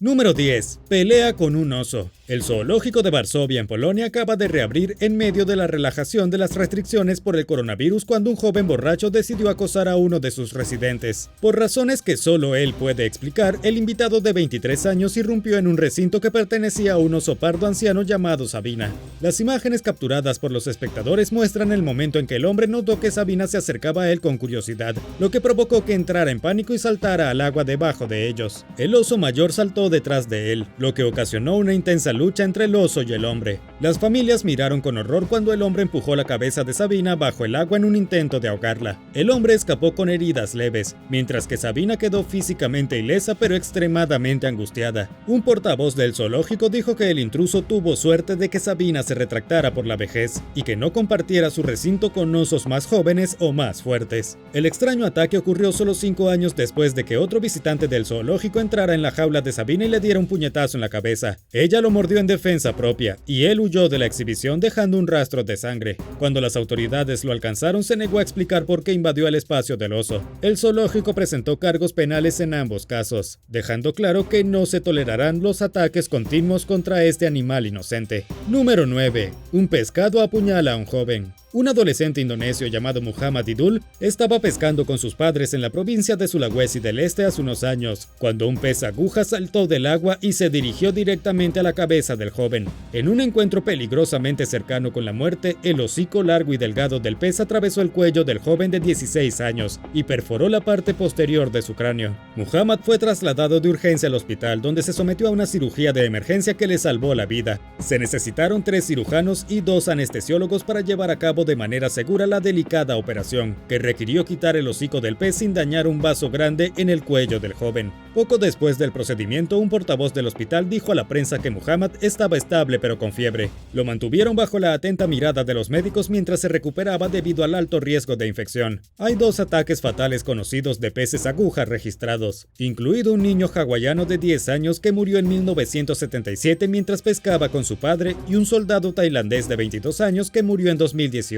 Número 10. Pelea con un oso. El zoológico de Varsovia en Polonia acaba de reabrir en medio de la relajación de las restricciones por el coronavirus cuando un joven borracho decidió acosar a uno de sus residentes. Por razones que solo él puede explicar, el invitado de 23 años irrumpió en un recinto que pertenecía a un oso pardo anciano llamado Sabina. Las imágenes capturadas por los espectadores muestran el momento en que el hombre notó que Sabina se acercaba a él con curiosidad, lo que provocó que entrara en pánico y saltara al agua debajo de ellos. El oso mayor saltó detrás de él, lo que ocasionó una intensa lucha entre el oso y el hombre. Las familias miraron con horror cuando el hombre empujó la cabeza de Sabina bajo el agua en un intento de ahogarla. El hombre escapó con heridas leves, mientras que Sabina quedó físicamente ilesa pero extremadamente angustiada. Un portavoz del zoológico dijo que el intruso tuvo suerte de que Sabina se retractara por la vejez y que no compartiera su recinto con osos más jóvenes o más fuertes. El extraño ataque ocurrió solo 5 años después de que otro visitante del zoológico entrara en la jaula de Sabina y le diera un puñetazo en la cabeza. Ella lo mordió en defensa propia y él huyó de la exhibición dejando un rastro de sangre. Cuando las autoridades lo alcanzaron, se negó a explicar por qué invadió el espacio del oso. El zoológico presentó cargos penales en ambos casos, dejando claro que no se tolerarán los ataques continuos contra este animal inocente. Número 9. Un pescado apuñala a un joven. Un adolescente indonesio llamado Muhammad Idul estaba pescando con sus padres en la provincia de Sulawesi del Este hace unos años, cuando un pez aguja saltó del agua y se dirigió directamente a la cabeza del joven. En un encuentro peligrosamente cercano con la muerte, el hocico largo y delgado del pez atravesó el cuello del joven de 16 años y perforó la parte posterior de su cráneo. Muhammad fue trasladado de urgencia al hospital, donde se sometió a una cirugía de emergencia que le salvó la vida. Se necesitaron 3 cirujanos y 2 anestesiólogos para llevar a cabo de manera segura la delicada operación, que requirió quitar el hocico del pez sin dañar un vaso grande en el cuello del joven. Poco después del procedimiento, un portavoz del hospital dijo a la prensa que Muhammad estaba estable pero con fiebre. Lo mantuvieron bajo la atenta mirada de los médicos mientras se recuperaba debido al alto riesgo de infección. Hay 2 ataques fatales conocidos de peces aguja registrados, incluido un niño hawaiano de 10 años que murió en 1977 mientras pescaba con su padre y un soldado tailandés de 22 años que murió en 2018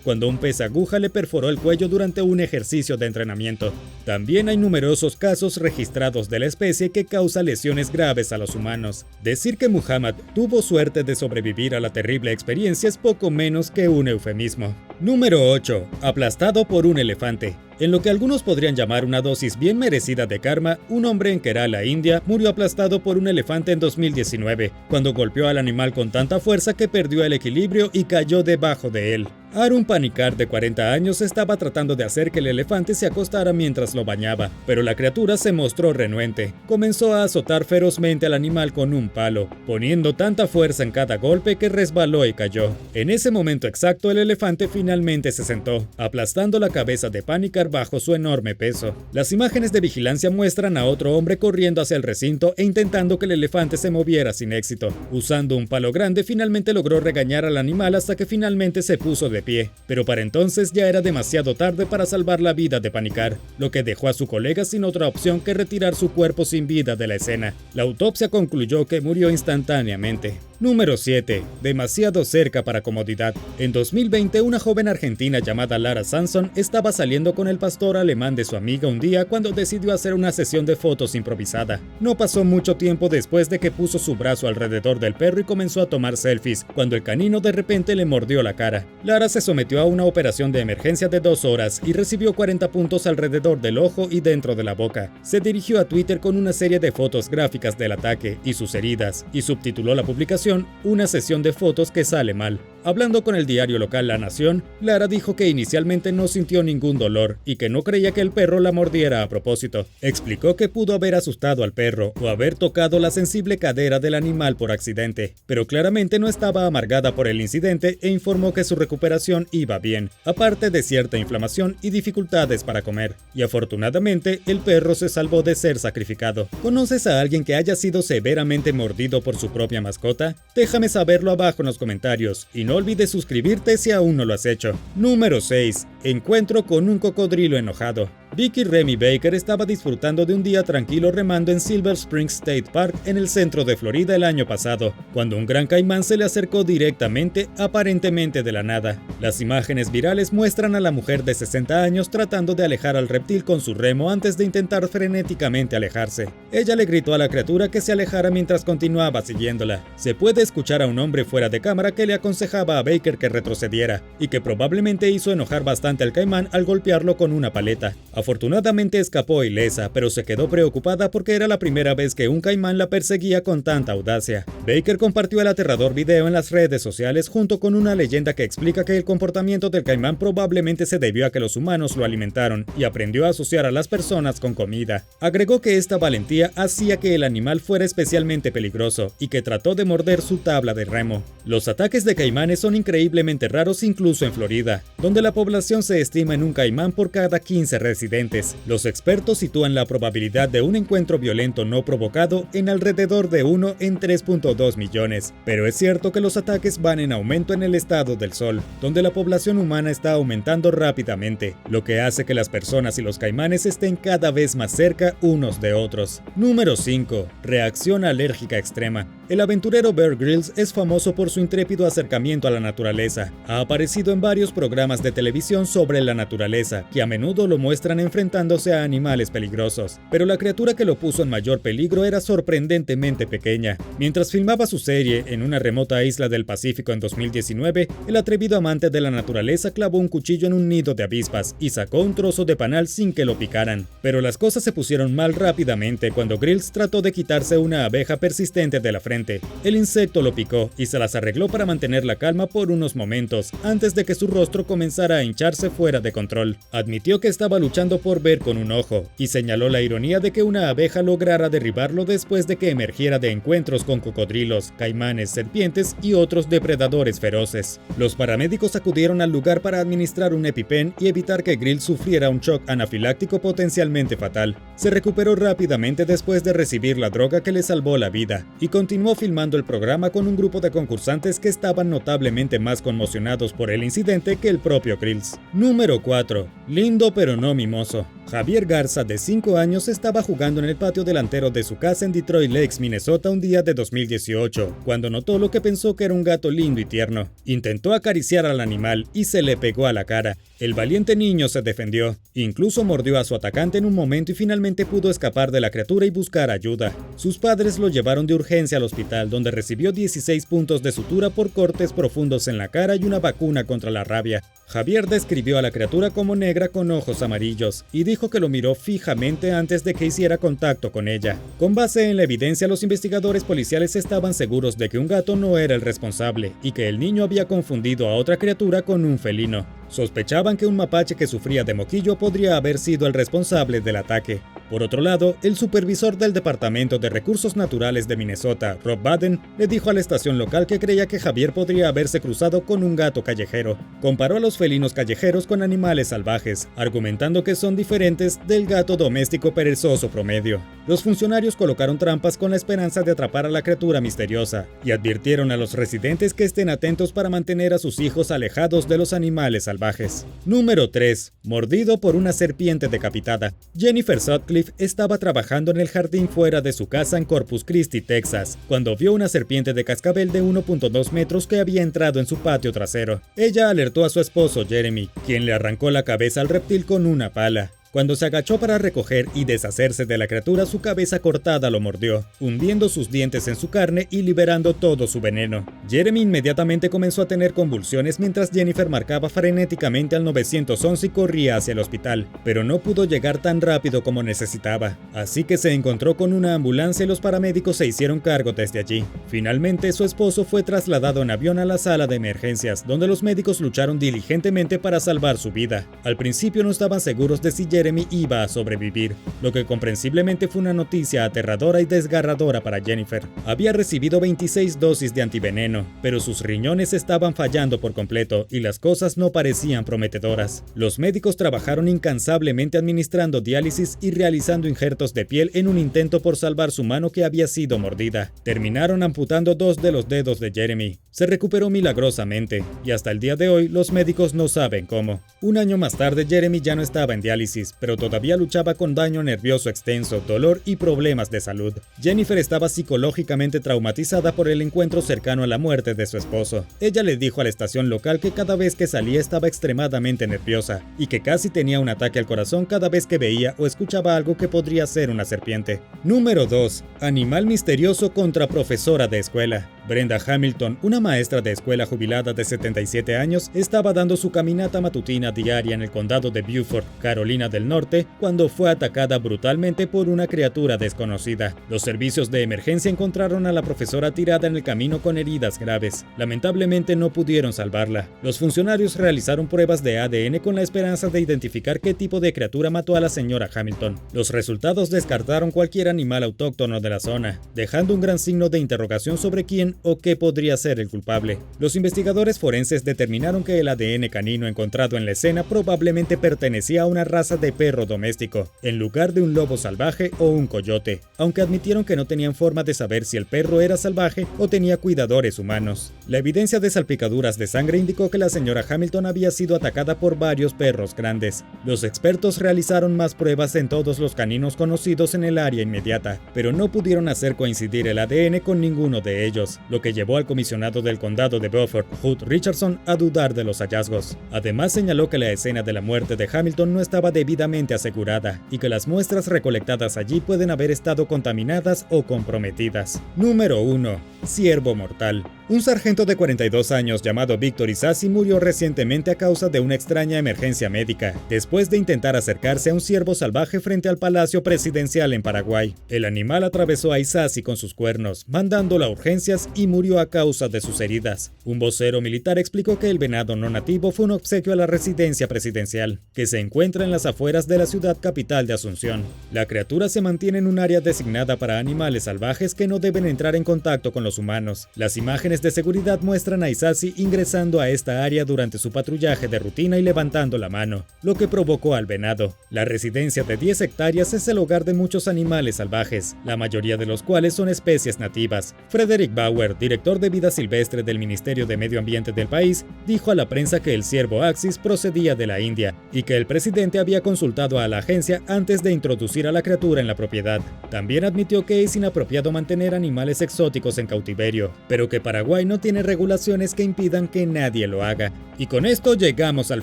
cuando un pez aguja le perforó el cuello durante un ejercicio de entrenamiento. También hay numerosos casos registrados de la especie que causa lesiones graves a los humanos. Decir que Muhammad tuvo suerte de sobrevivir a la terrible experiencia es poco menos que un eufemismo. Número 8. Aplastado por un elefante. En lo que algunos podrían llamar una dosis bien merecida de karma, un hombre en Kerala, India, murió aplastado por un elefante en 2019, cuando golpeó al animal con tanta fuerza que perdió el equilibrio y cayó debajo de él. Arun Panikar, de 40 años, estaba tratando de hacer que el elefante se acostara mientras lo bañaba, pero la criatura se mostró renuente. Comenzó a azotar ferozmente al animal con un palo, poniendo tanta fuerza en cada golpe que resbaló y cayó. En ese momento exacto, el elefante finalmente se sentó, aplastando la cabeza de Panikar bajo su enorme peso. Las imágenes de vigilancia muestran a otro hombre corriendo hacia el recinto e intentando que el elefante se moviera sin éxito. Usando un palo grande, finalmente logró regañar al animal hasta que finalmente se puso de pie, pero para entonces ya era demasiado tarde para salvar la vida de Panikar, lo que dejó a su colega sin otra opción que retirar su cuerpo sin vida de la escena. La autopsia concluyó que murió instantáneamente. Número 7. Demasiado cerca para comodidad. En 2020, una joven argentina llamada Lara Sanson estaba saliendo con el pastor alemán de su amiga un día cuando decidió hacer una sesión de fotos improvisada. No pasó mucho tiempo después de que puso su brazo alrededor del perro y comenzó a tomar selfies, cuando el canino de repente le mordió la cara. Lara se sometió a una operación de emergencia de 2 horas y recibió 40 puntos alrededor del ojo y dentro de la boca. Se dirigió a Twitter con una serie de fotos gráficas del ataque y sus heridas, y subtituló la publicación "Una sesión de fotos que sale mal". Hablando con el diario local La Nación, Lara dijo que inicialmente no sintió ningún dolor y que no creía que el perro la mordiera a propósito. Explicó que pudo haber asustado al perro o haber tocado la sensible cadera del animal por accidente, pero claramente no estaba amargada por el incidente e informó que su recuperación iba bien, aparte de cierta inflamación y dificultades para comer. Y afortunadamente, el perro se salvó de ser sacrificado. ¿Conoces a alguien que haya sido severamente mordido por su propia mascota? Déjame saberlo abajo en los comentarios y no olvides suscribirte si aún no lo has hecho. Número 6. Encuentro con un cocodrilo enojado. Vicky Remy Baker estaba disfrutando de un día tranquilo remando en Silver Springs State Park en el centro de Florida el año pasado, cuando un gran caimán se le acercó directamente, aparentemente de la nada. Las imágenes virales muestran a la mujer de 60 años tratando de alejar al reptil con su remo antes de intentar frenéticamente alejarse. Ella le gritó a la criatura que se alejara mientras continuaba siguiéndola. Se puede escuchar a un hombre fuera de cámara que le aconsejaba a Baker que retrocediera, y que probablemente hizo enojar bastante al caimán al golpearlo con una paleta. Afortunadamente escapó ilesa, pero se quedó preocupada porque era la primera vez que un caimán la perseguía con tanta audacia. Baker compartió el aterrador video en las redes sociales junto con una leyenda que explica que el comportamiento del caimán probablemente se debió a que los humanos lo alimentaron y aprendió a asociar a las personas con comida. Agregó que esta valentía hacía que el animal fuera especialmente peligroso y que trató de morder su tabla de remo. Los ataques de caimanes son increíblemente raros incluso en Florida, donde la población se estima en un caimán por cada 15 residentes. Los expertos sitúan la probabilidad de un encuentro violento no provocado en alrededor de 1 en 3.2 millones, pero es cierto que los ataques van en aumento en el estado del Sol, donde la población humana está aumentando rápidamente, lo que hace que las personas y los caimanes estén cada vez más cerca unos de otros. Número 5. Reacción alérgica extrema. El aventurero Bear Grylls es famoso por su intrépido acercamiento a la naturaleza. Ha aparecido en varios programas de televisión sobre la naturaleza, que a menudo lo muestran enfrentándose a animales peligrosos, pero la criatura que lo puso en mayor peligro era sorprendentemente pequeña. Mientras filmaba su serie en una remota isla del Pacífico en 2019, el atrevido amante de la naturaleza clavó un cuchillo en un nido de avispas y sacó un trozo de panal sin que lo picaran. Pero las cosas se pusieron mal rápidamente cuando Grylls trató de quitarse una abeja persistente de la frente. El insecto lo picó y se las arregló para mantener la calma por unos momentos, antes de que su rostro comenzara a hincharse fuera de control. Admitió que estaba luchando por ver con un ojo, y señaló la ironía de que una abeja lograra derribarlo después de que emergiera de encuentros con cocodrilos, caimanes, serpientes y otros depredadores feroces. Los paramédicos acudieron al lugar para administrar un EpiPen y evitar que Grylls sufriera un shock anafiláctico potencialmente fatal. Se recuperó rápidamente después de recibir la droga que le salvó la vida, y continuó filmando el programa con un grupo de concursantes que estaban notablemente más conmocionados por el incidente que el propio Grylls. Número 4. Lindo pero no mimoso. Javier Garza, de 5 años, estaba jugando en el patio delantero de su casa en Detroit Lakes, Minnesota, un día de 2018, cuando notó lo que pensó que era un gato lindo y tierno. Intentó acariciar al animal y se le pegó a la cara. El valiente niño se defendió, incluso mordió a su atacante en un momento y finalmente pudo escapar de la criatura y buscar ayuda. Sus padres lo llevaron de urgencia al hospital, donde recibió 16 puntos de sutura por cortes profundos en la cara y una vacuna contra la rabia. Javier describió a la criatura como negra con ojos amarillos y dijo que lo miró fijamente antes de que hiciera contacto con ella. Con base en la evidencia, los investigadores policiales estaban seguros de que un gato no era el responsable y que el niño había confundido a otra criatura con un felino. Sospechaban que un mapache que sufría de moquillo podría haber sido el responsable del ataque. Por otro lado, el supervisor del Departamento de Recursos Naturales de Minnesota, Rob Baden, le dijo a la estación local que creía que Javier podría haberse cruzado con un gato callejero. Comparó a los felinos callejeros con animales salvajes, argumentando que son diferentes del gato doméstico perezoso promedio. Los funcionarios colocaron trampas con la esperanza de atrapar a la criatura misteriosa y advirtieron a los residentes que estén atentos para mantener a sus hijos alejados de los animales salvajes. Número 3. Mordido por una serpiente decapitada. Jennifer Sutcliffe estaba trabajando en el jardín fuera de su casa en Corpus Christi, Texas, cuando vio una serpiente de cascabel de 1.2 metros que había entrado en su patio trasero. Ella alertó a su esposo Jeremy, quien le arrancó la cabeza al reptil con una pala. Cuando se agachó para recoger y deshacerse de la criatura, su cabeza cortada lo mordió, hundiendo sus dientes en su carne y liberando todo su veneno. Jeremy inmediatamente comenzó a tener convulsiones mientras Jennifer marcaba frenéticamente al 911 y corría hacia el hospital, pero no pudo llegar tan rápido como necesitaba, así que se encontró con una ambulancia y los paramédicos se hicieron cargo desde allí. Finalmente, su esposo fue trasladado en avión a la sala de emergencias, donde los médicos lucharon diligentemente para salvar su vida. Al principio no estaban seguros de si Jeremy iba a sobrevivir, lo que comprensiblemente fue una noticia aterradora y desgarradora para Jennifer. Había recibido 26 dosis de antiveneno, pero sus riñones estaban fallando por completo y las cosas no parecían prometedoras. Los médicos trabajaron incansablemente administrando diálisis y realizando injertos de piel en un intento por salvar su mano que había sido mordida. Terminaron amputando 2 de los dedos de Jeremy. Se recuperó milagrosamente y hasta el día de hoy los médicos no saben cómo. Un año más tarde, Jeremy ya no estaba en diálisis, pero todavía luchaba con daño nervioso extenso, dolor y problemas de salud. Jennifer estaba psicológicamente traumatizada por el encuentro cercano a la muerte de su esposo. Ella le dijo a la estación local que cada vez que salía estaba extremadamente nerviosa y que casi tenía un ataque al corazón cada vez que veía o escuchaba algo que podría ser una serpiente. Número 2. Animal misterioso contra profesora de escuela. Brenda Hamilton, una maestra de escuela jubilada de 77 años, estaba dando su caminata matutina diaria en el condado de Beaufort, Carolina del Norte, cuando fue atacada brutalmente por una criatura desconocida. Los servicios de emergencia encontraron a la profesora tirada en el camino con heridas graves. Lamentablemente no pudieron salvarla. Los funcionarios realizaron pruebas de ADN con la esperanza de identificar qué tipo de criatura mató a la señora Hamilton. Los resultados descartaron cualquier animal autóctono de la zona, dejando un gran signo de interrogación sobre quién o qué podría ser el culpable. Los investigadores forenses determinaron que el ADN canino encontrado en la escena probablemente pertenecía a una raza de perro doméstico, en lugar de un lobo salvaje o un coyote, aunque admitieron que no tenían forma de saber si el perro era salvaje o tenía cuidadores humanos. La evidencia de salpicaduras de sangre indicó que la señora Hamilton había sido atacada por varios perros grandes. Los expertos realizaron más pruebas en todos los caninos conocidos en el área inmediata, pero no pudieron hacer coincidir el ADN con ninguno de ellos, lo que llevó al comisionado del condado de Beaufort, Hood Richardson, a dudar de los hallazgos. Además, señaló que la escena de la muerte de Hamilton no estaba debidamente asegurada y que las muestras recolectadas allí pueden haber estado contaminadas o comprometidas. Número 1. Ciervo mortal. Un sargento de 42 años llamado Victor Isasi murió recientemente a causa de una extraña emergencia médica, después de intentar acercarse a un ciervo salvaje frente al Palacio Presidencial en Paraguay. El animal atravesó a Isasi con sus cuernos, mandándolo a urgencias y murió a causa de sus heridas. Un vocero militar explicó que el venado no nativo fue un obsequio a la residencia presidencial, que se encuentra en las afueras de la ciudad capital de Asunción. La criatura se mantiene en un área designada para animales salvajes que no deben entrar en contacto con los humanos. Las imágenes de seguridad muestran a Isasi ingresando a esta área durante su patrullaje de rutina y levantando la mano, lo que provocó al venado. La residencia de 10 hectáreas es el hogar de muchos animales salvajes, la mayoría de los cuales son especies nativas. Frederick Bauer, director de vida silvestre del Ministerio de Medio Ambiente del país, dijo a la prensa que el ciervo Axis procedía de la India y que el presidente había consultado a la agencia antes de introducir a la criatura en la propiedad. También admitió que es inapropiado mantener animales exóticos en cautiverio, pero que Paraguay no tiene regulaciones que impidan que nadie lo haga. Y con esto llegamos al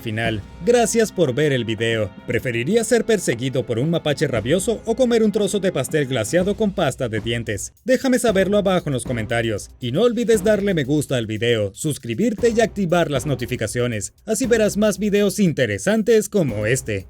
final. Gracias por ver el video. ¿Preferirías ser perseguido por un mapache rabioso o comer un trozo de pastel glaseado con pasta de dientes? Déjame saberlo abajo en los comentarios. Y no olvides darle me gusta al video, suscribirte y activar las notificaciones. Así verás más videos interesantes como este.